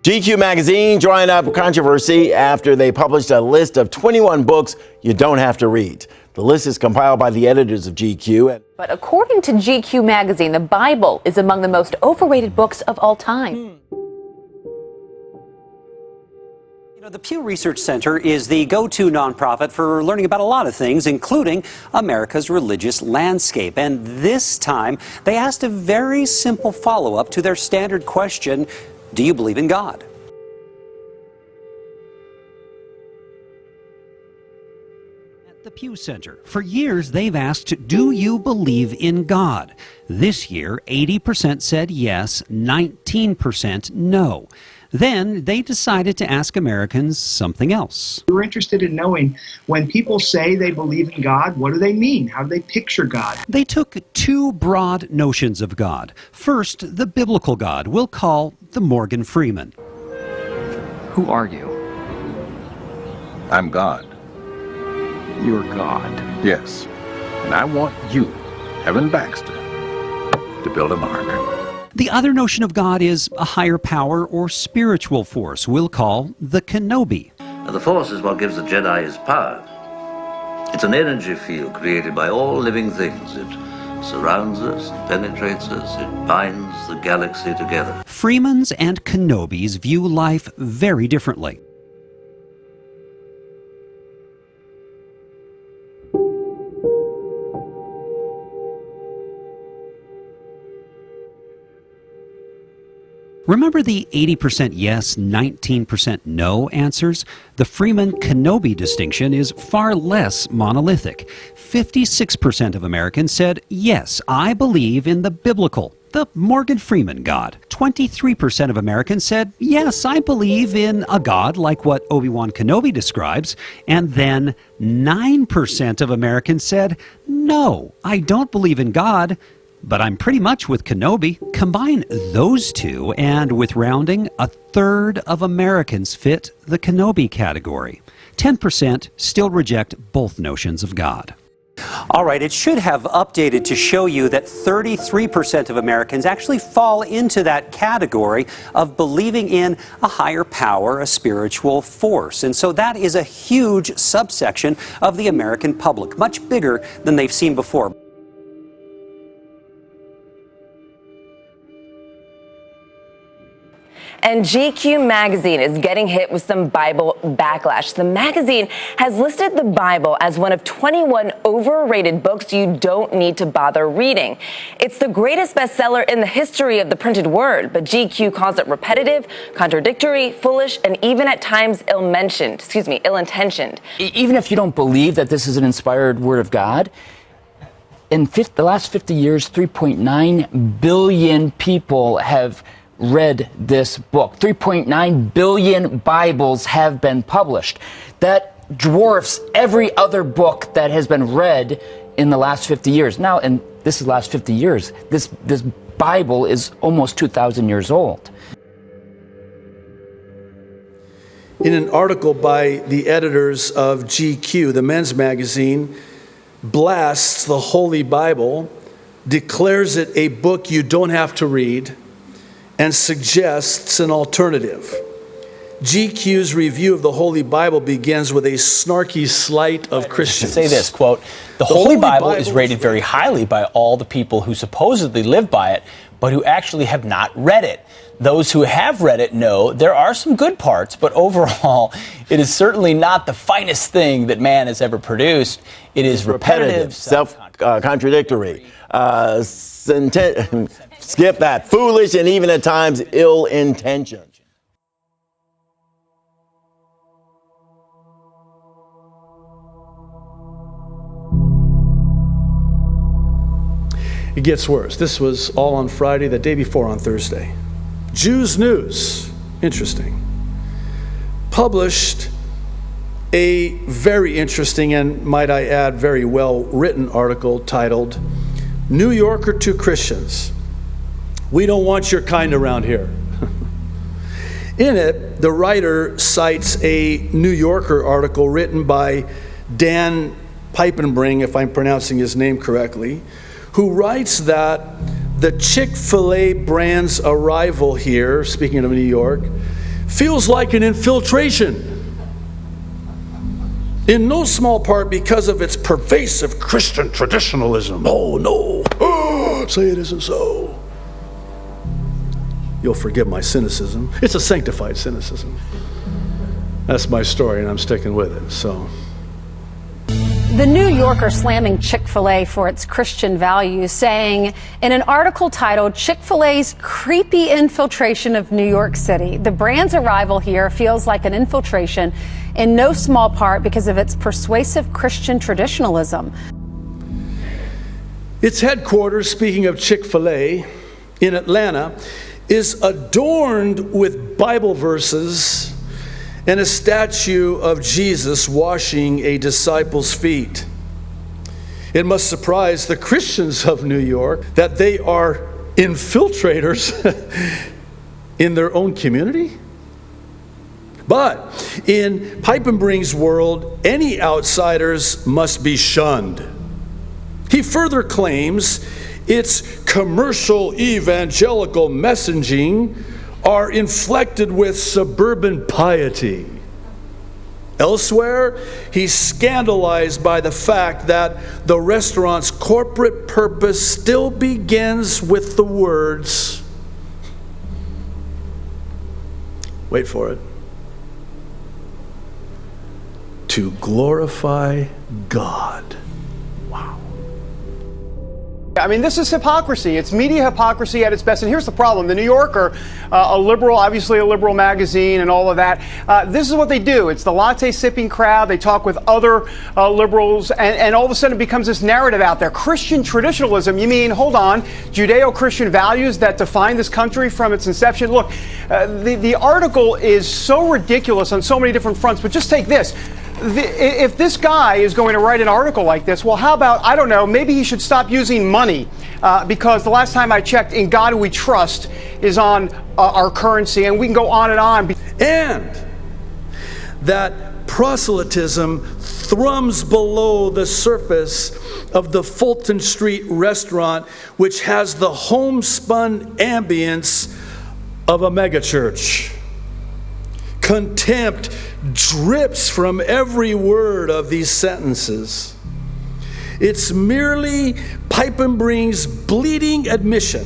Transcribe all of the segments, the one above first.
GQ magazine drawing up controversy after they published a list of 21 books you don't have to read. The list is compiled by the editors of GQ. But according to GQ magazine, the Bible is among the most overrated books of all time. The Pew Research Center is the go-to nonprofit for learning about a lot of things, including America's religious landscape. And this time, they asked a very simple follow-up to their standard question, do you believe in God? At the Pew Center, for years they've asked, do you believe in God? This year, 80% said yes, 19% no. Then they decided to ask Americans something else. We're interested in knowing when people say they believe in God, what do they mean? How do they picture God? They took two broad notions of God. First, the biblical God we'll call the Morgan Freeman. Who are you? I'm God. You're God. Yes. And I want you, Evan Baxter, to build an ark. The other notion of God is a higher power or spiritual force we'll call the Kenobi. The Force is what gives the Jedi his power. It's an energy field created by all living things. It surrounds us, it penetrates us, it binds the galaxy together. Freemans and Kenobis view life very differently. Remember the 80% yes, 19% no answers? The Freeman-Kenobi distinction is far less monolithic. 56% of Americans said, yes, I believe in the biblical, the Morgan Freeman God. 23% of Americans said, yes, I believe in a God like what Obi-Wan Kenobi describes. And then 9% of Americans said, no, I don't believe in God, but I'm pretty much with Kenobi. Combine those two, and with rounding, a third of Americans fit the Kenobi category. 10% still reject both notions of God. All right, it should have updated to show you that 33% of Americans actually fall into that category of believing in a higher power, a spiritual force. And so that is a huge subsection of the American public, much bigger than they've seen before. And GQ magazine is getting hit with some Bible backlash. The magazine has listed the Bible as one of 21 overrated books you don't need to bother reading. It's the greatest bestseller in the history of the printed word, but GQ calls it repetitive, contradictory, foolish, and even at times ill-intentioned. Even if you don't believe that this is an inspired word of God, in the last 50 years, 3.9 billion people have read this book. 3.9 billion Bibles have been published. That dwarfs every other book that has been read in the last 50 years. Now, and this is the last 50 years, this Bible is almost 2,000 years old. In an article by the editors of GQ, the men's magazine blasts the Holy Bible, declares it a book you don't have to read, and suggests an alternative. GQ's review of the Holy Bible begins with a snarky slight of Christians. Say this, quote, the Holy Bible is rated very highly by all the people who supposedly live by it, but who actually have not read it. Those who have read it know there are some good parts, but overall, it is certainly not the finest thing that man has ever produced. It is repetitive, self-contradictory, skip that, foolish, and even at times ill-intentioned. It gets worse. This was all on Friday, the day before on Thursday. Jews News, interesting, published a very interesting and, might I add, very well-written article titled, New Yorker to Christians, we don't want your kind around here. In it, the writer cites a New Yorker article written by Dan Piepenbring, if I'm pronouncing his name correctly, who writes that the Chick-fil-A brand's arrival here, speaking of New York, feels like an infiltration. In no small part because of its pervasive Christian traditionalism. Oh, no. Say it isn't so. You'll forgive my cynicism. It's a sanctified cynicism. That's my story, and I'm sticking with it, so. The New Yorker slamming Chick-fil-A for its Christian values, saying in an article titled "Chick-fil-A's Creepy Infiltration of New York City," the brand's arrival here feels like an infiltration in no small part because of its persuasive Christian traditionalism. Its headquarters, speaking of Chick-fil-A, in Atlanta, is adorned with Bible verses and a statue of Jesus washing a disciple's feet. It must surprise the Christians of New York that they are infiltrators in their own community. But in Piepenbring's world, any outsiders must be shunned. He further claims its commercial evangelical messaging are inflected with suburban piety. Elsewhere, he's scandalized by the fact that the restaurant's corporate purpose still begins with the words, wait for it, to glorify God. Wow. I mean, this is hypocrisy. It's media hypocrisy at its best. And here's the problem. The New Yorker, a liberal, obviously a liberal magazine and all of that, this is what they do. It's the latte-sipping crowd. They talk with other liberals, and all of a sudden it becomes this narrative out there. Christian traditionalism. You mean, hold on, Judeo-Christian values that define this country from its inception? Look, the article is so ridiculous on so many different fronts, but just take this. If this guy is going to write an article like this, well, how about, I don't know, maybe he should stop using money because the last time I checked, In God We Trust is on our currency, and we can go on and on. And that proselytism thrums below the surface of the Fulton Street restaurant, which has the homespun ambience of a megachurch. Contempt drips from every word of these sentences. It's merely Piepenbring's bleeding admission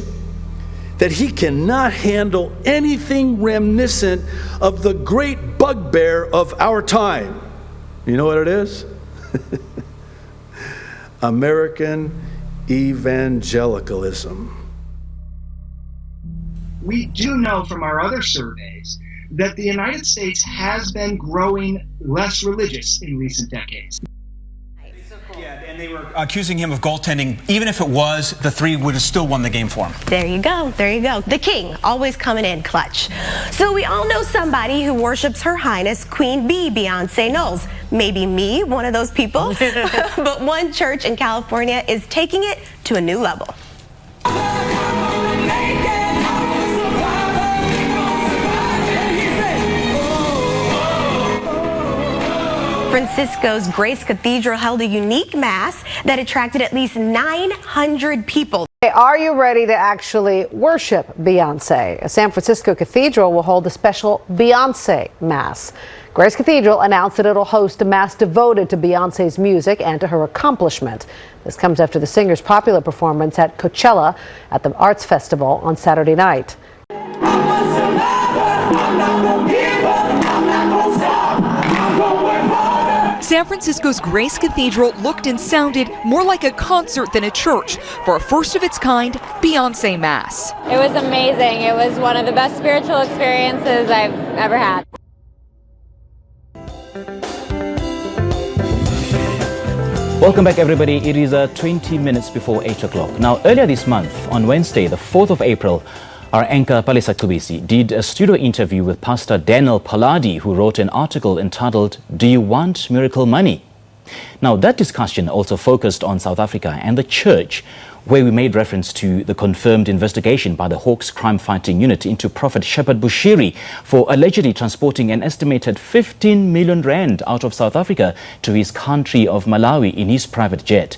that he cannot handle anything reminiscent of the great bugbear of our time. You know what it is? American evangelicalism. We do know from our other surveys that the United States has been growing less religious in recent decades. Yeah, and they were accusing him of goaltending. Even if it was, the three would have still won the game for him. There you go. There you go. The king, always coming in clutch. So we all know somebody who worships Her Highness Queen Bee, Beyonce Knowles. Maybe me, one of those people. But one church in California is taking it to a new level. Francisco's Grace Cathedral held a unique mass that attracted at least 900 people. Are you ready to actually worship Beyonce? San Francisco Cathedral will hold a special Beyonce Mass. Grace Cathedral announced that it'll host a mass devoted to Beyonce's music and to her accomplishment. This comes after the singer's popular performance at Coachella at the Arts Festival on Saturday night. San Francisco's Grace Cathedral looked and sounded more like a concert than a church for a first-of-its-kind Beyonce Mass. It was amazing. It was one of the best spiritual experiences I've ever had. Welcome back, everybody. It is 20 minutes before 8 o'clock. Now, earlier this month, on Wednesday, the 4th of April, our anchor Palisa Kubisi did a studio interview with Pastor Daniel Paladi, who wrote an article entitled, "Do You Want Miracle Money?" Now, that discussion also focused on South Africa and the church, where we made reference to the confirmed investigation by the Hawks Crime Fighting Unit into Prophet Shepard Bushiri for allegedly transporting an estimated 15 million rand out of South Africa to his country of Malawi in his private jet.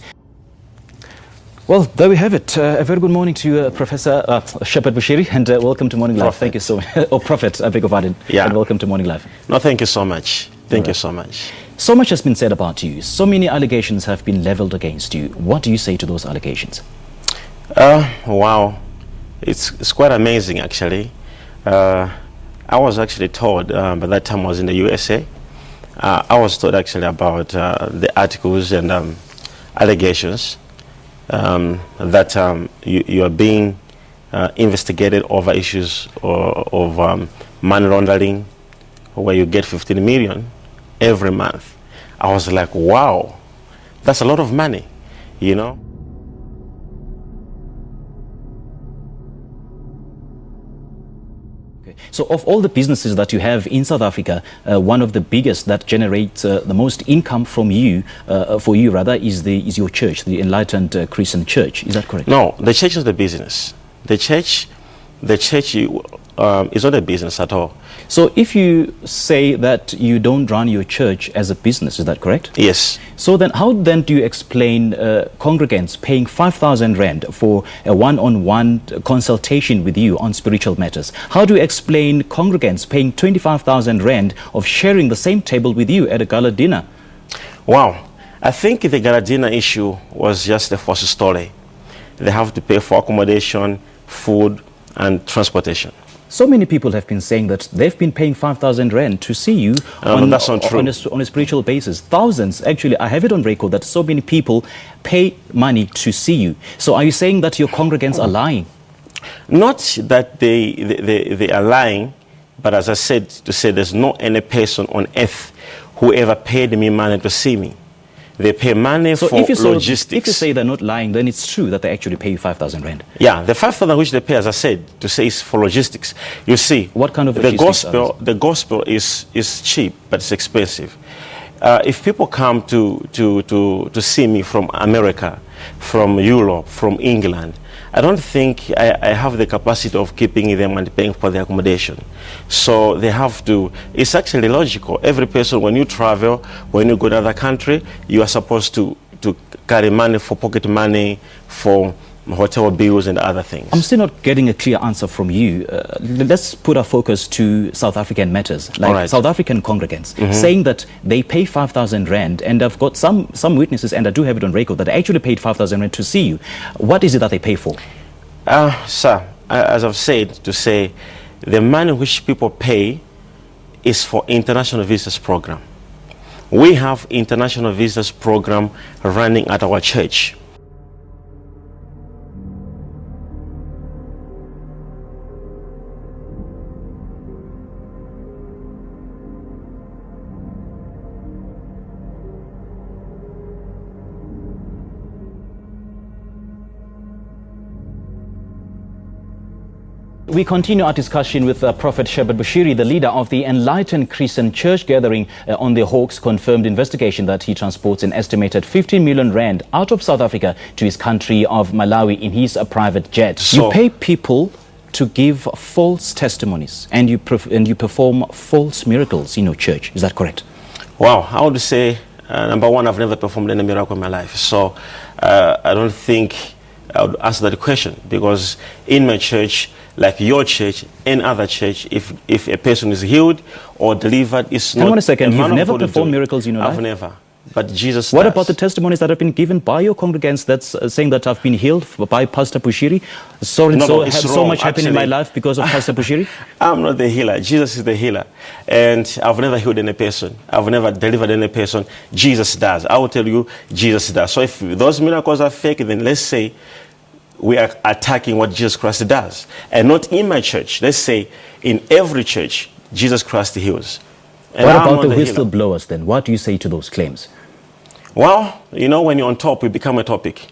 Well, there we have it. A very good morning to you, Professor Shepherd Bushiri, and welcome to Morning Live. Prophet. Thank you so much. Oh, Prophet, I beg your pardon. Yeah. And welcome to Morning Live. No, thank you so much. Thank you so much. So much has been said about you. So many allegations have been leveled against you. What do you say to those allegations? Wow. It's quite amazing, actually. I was actually told, by that time I was in the USA, I was told actually about the articles and allegations that you are being investigated over issues of money laundering, where you get 15 million every month. I was like, wow, that's a lot of money, you know? So of all the businesses that you have in South Africa, one of the biggest that generates the most income from you, for you rather, is your church, the Enlightened Christian Church. Is that correct? No, the church is the business. The church is not a business at all. So if you say that you don't run your church as a business, is that correct? Yes. So then how then do you explain congregants paying 5,000 Rand for a one-on-one consultation with you on spiritual matters? How do you explain congregants paying 25,000 Rand of sharing the same table with you at a gala dinner? Wow. I think the gala dinner issue was just the first story. They have to pay for accommodation, food, and transportation. So many people have been saying that they've been paying 5,000 Rand to see you that's not true. On a spiritual basis. Thousands, actually, I have it on record that so many people pay money to see you. So are you saying that your congregants are lying? Not that they are lying, but as I said, to say there's no any person on earth who ever paid me money to see me. They pay money for logistics. If you say they're not lying, then it's true that they actually pay you 5,000 Rand. Yeah, the 5,000 which they pay, as I said, to say is for logistics. You see, what kind of the gospel is cheap, but it's expensive. If people come to see me from America, from Europe, from England, I don't think I have the capacity of keeping them and paying for their accommodation. So they have to, it's actually logical. Every person, when you travel, when you go to another country, you are supposed to carry money for pocket money, for hotel bills and other things. I'm still not getting a clear answer from you. Let's put our focus to South African matters, like South African congregants, saying that they pay 5,000 Rand, and I've got some witnesses, and I do have it on record, that they actually paid 5,000 Rand to see you. What is it that they pay for? Sir, as I've said, to say the money which people pay is for international visitors program. We have international visitors program running at our church. We continue our discussion with Prophet Shepherd Bushiri, the leader of the Enlightened Christian Church gathering on the Hawks confirmed investigation that he transports an estimated 15 million Rand out of South Africa to his country of Malawi in his private jet. So, you pay people to give false testimonies and you perform false miracles in your church. Is that correct? Wow, I would say, number one, I've never performed any miracle in my life. So I don't think I would answer that question, because in my church, like your church and other church, if a person is healed or delivered, it's not. Hang on a second, you've never performed miracles in your life? I've never. But Jesus What does. about the testimonies that have been given by your congregants that's saying that I've been healed by Pastor Bushiri? So much happened in my life because of Pastor Bushiri? I'm not the healer. Jesus is the healer. And I've never healed any person. I've never delivered any person. Jesus does. I will tell you, Jesus does. So if those miracles are fake, then let's say we are attacking what Jesus Christ does. And not in my church. Let's say in every church, Jesus Christ heals. And what about the whistleblowers then? What do you say to those claims? Well, you know, when you're on top, we become a topic.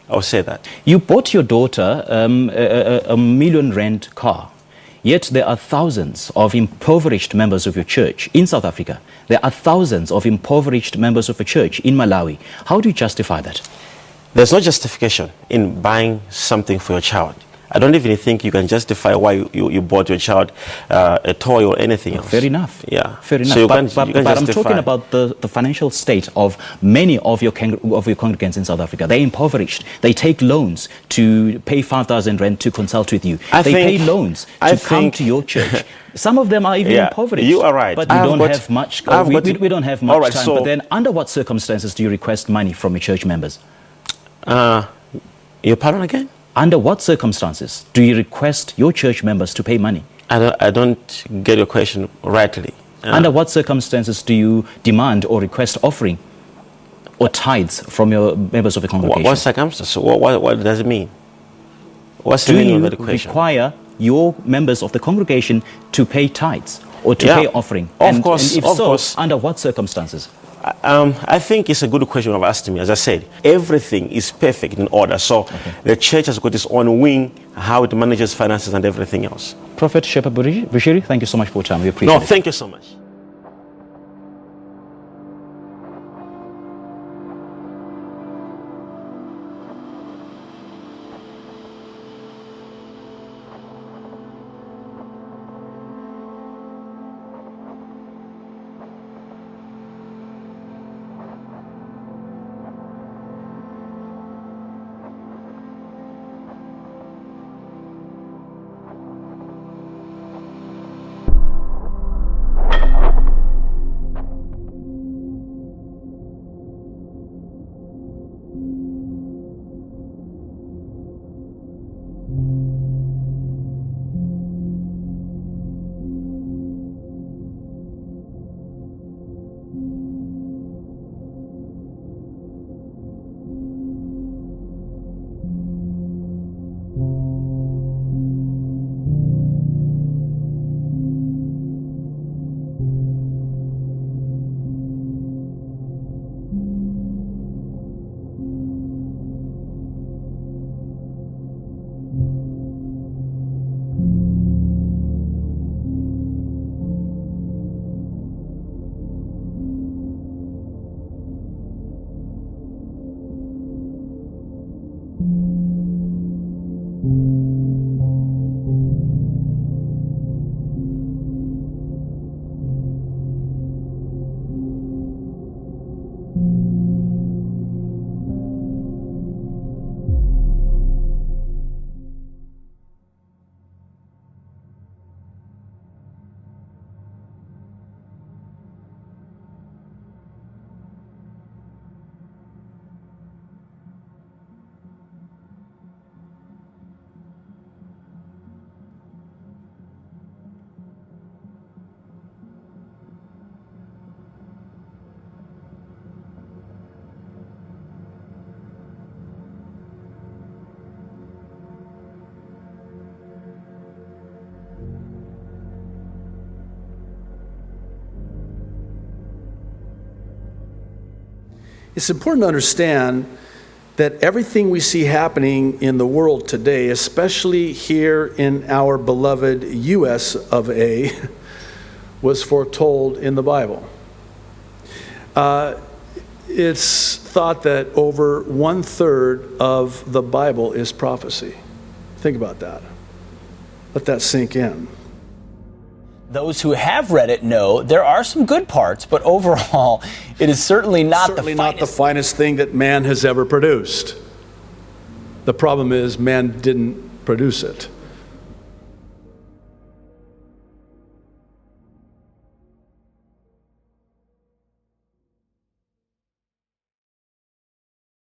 I'll say that. You bought your daughter a R1 million car. Yet there are thousands of impoverished members of your church in South Africa. There are thousands of impoverished members of a church in Malawi. How do you justify that? There's no justification in buying something for your child. I don't even think you can justify why you bought your child a toy or anything else. Fair enough. Yeah. Fair enough. So you but can I'm talking about the financial state of many of your congregants in South Africa. They're impoverished. They take loans to pay 5,000 rand to consult with you. They pay loans to come to your church. Some of them are even impoverished. You are right. But we don't have much. We don't have much time. So but then, under what circumstances do you request money from your church members? Your pardon again? Under what circumstances do you request your church members to pay money? I don't get your question rightly. Under what circumstances do you demand or request offering or tithes from your members of the congregation? What circumstances? What does it mean? What's the meaning of the question? Do you require your members of the congregation to pay tithes or to pay offering? Of course. And if so, under what circumstances? I think it's a good question you've asked me. As I said, everything is perfect in order. So the church has got its own wing, how it manages finances and everything else. Prophet Shepherd Bushiri, thank you so much for your time. We appreciate it. No, thank you so much. It's important to understand that everything we see happening in the world today, especially here in our beloved US of A, was foretold in the Bible. It's thought that over 1/3 of the Bible is prophecy. Think about that. Let that sink in. Those who have read it know there are some good parts, but overall, it is certainly not the finest thing that man has ever produced. The problem is man didn't produce it.